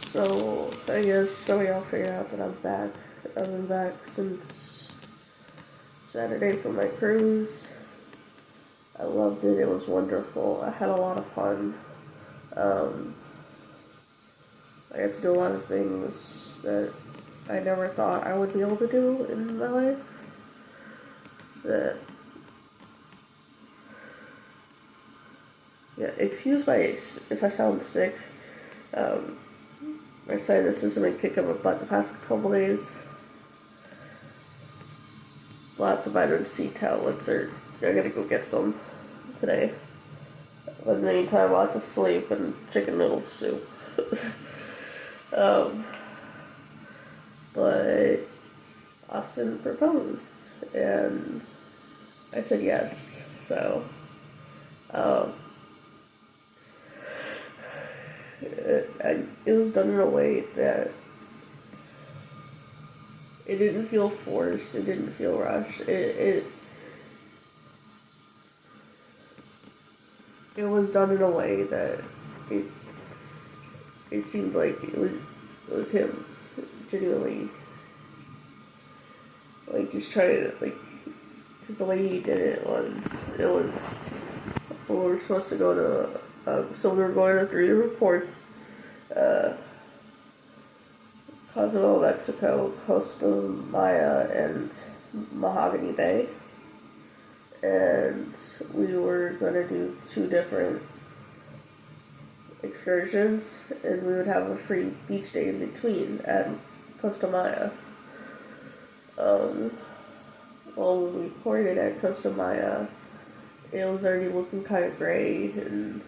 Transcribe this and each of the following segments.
So, I guess some of y'all figured out that I'm back. I've been back since Saturday for my cruise. I loved it. It was wonderful. I had a lot of fun. I got to do a lot of things that I never thought I would be able to do in my life. That, yeah, excuse my if I sound sick. My sinus has been kicking my butt the past couple days. Lots of vitamin C tablets, or I gotta go get some today. But in the meantime, lots of sleep and chicken noodle soup. But Austin proposed, and I said yes. So, it was done in a way that it didn't feel forced. It didn't feel rushed. It was done in a way that it seemed like it was him genuinely, like, just trying to, like, because the way he did it was well, we were supposed to go to so we were going to 3 different ports, Cozumel, Mexico, Costa Maya, and Mahogany Bay. And we were going to do 2 different excursions, and we would have a free beach day in between at Costa Maya. Well, when we ported at Costa Maya, it was already looking kind of gray and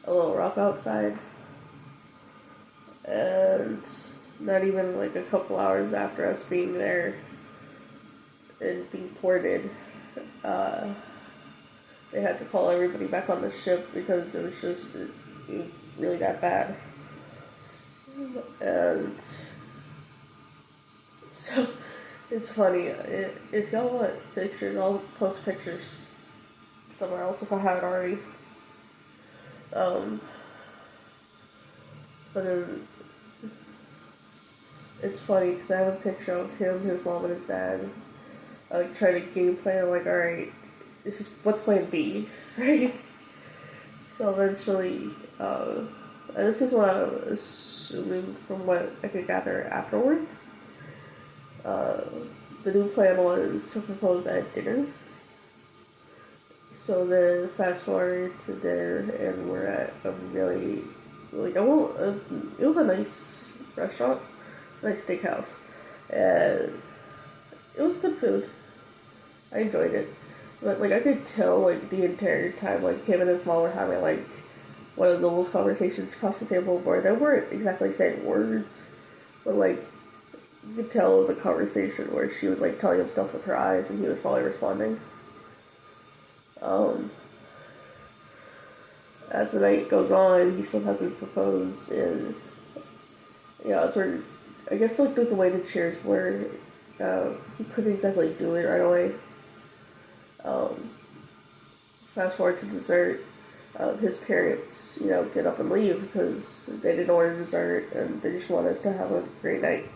a little rough outside. And not even like a couple hours after us being there and being ported, they had to call everybody back on the ship because it was really that bad. And so it's funny, if y'all want pictures, I'll post pictures somewhere else if I haven't already. But it's funny because I have a picture of him, his mom, and his dad, like, trying to game plan. I'm like, alright, this is what's plan B, right? So eventually, and this is what I was assuming from what I could gather afterwards. The new plan was to propose at dinner. So then fast forward to dinner, and we're at a really, like, it was a nice restaurant, nice steakhouse, and it was good food. I enjoyed it, but, like, I could tell, like, the entire time, like, him and his mom were having, like, one of those conversations across the table where they weren't exactly saying words, but, like, you could tell it was a conversation where she was, like, telling him stuff with her eyes, and he was probably responding. As the night goes on, he still hasn't proposed, and yeah, it's sort of, I guess, like, the way the chairs were, he couldn't exactly do it right away. Fast forward to dessert, his parents, get up and leave because they didn't order dessert, and they just want us to have a great night.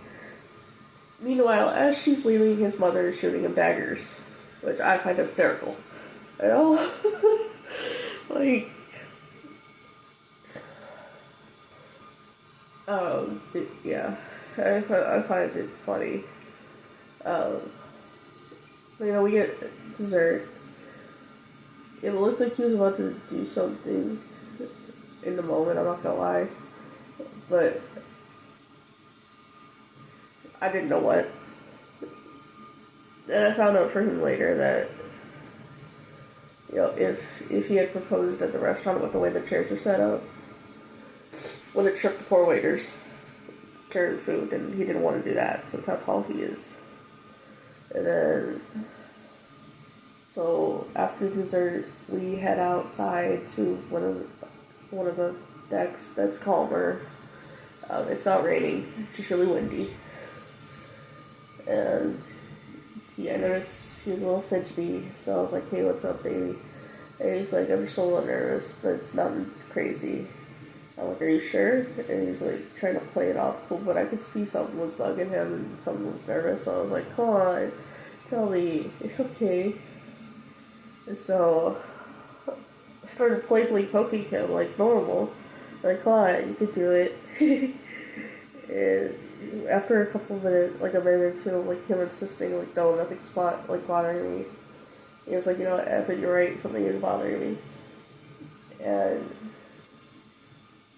Meanwhile, as she's leaving, his mother is shooting him daggers, which I find hysterical. Like, yeah, I find it funny. We get dessert. It looked like he was about to do something in the moment, I'm not gonna lie. But I didn't know what. And I found out from him later that, if he had proposed at the restaurant with the way the chairs were set up, would have tripped the poor waiters carrying food, and he didn't want to do that since how tall he is. And then, so after dessert, we head outside to one of the decks that's calmer. It's not raining, it's just really windy. And I noticed he was a little fidgety, so I was like, "Hey, what's up, baby?" And he's like, "I'm just a little nervous, but it's nothing crazy." I'm like, are you sure? And he's like trying to play it off cool, but I could see something was bugging him and something was nervous. So I was like, come on, tell me, it's okay. And so I started playfully poking him like normal. Like, come on, you could do it. And after a couple of minutes, like a minute or two, like him insisting, like, no, nothing's like bothering me. He was like, you know what, Evan, you're right, something is bothering me. And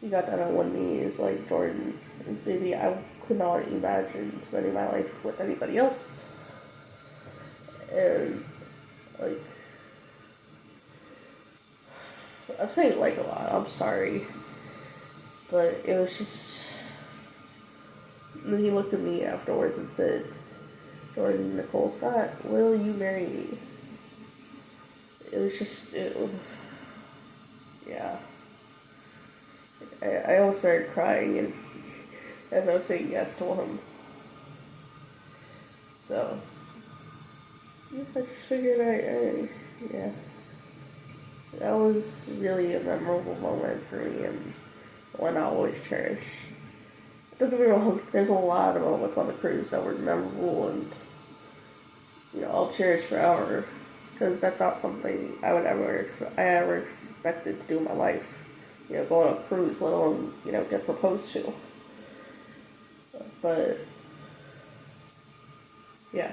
he got down on one knee. He's like, Jordan, baby, I could not imagine spending my life with anybody else. And like, I'm saying like a lot. I'm sorry, but it was just. And then he looked at me afterwards and said, Jordan Nicole Scott, will you marry me? It was just, yeah. I almost started crying and as I was saying yes to him. So, I just figured yeah. That was really a memorable moment for me and one I'll always cherish. Don't get me wrong, there's a lot of moments on the cruise that were memorable and, I'll cherish forever. Because that's not something I ever expected to do in my life. Go on a cruise, let alone, get proposed to. But, yeah.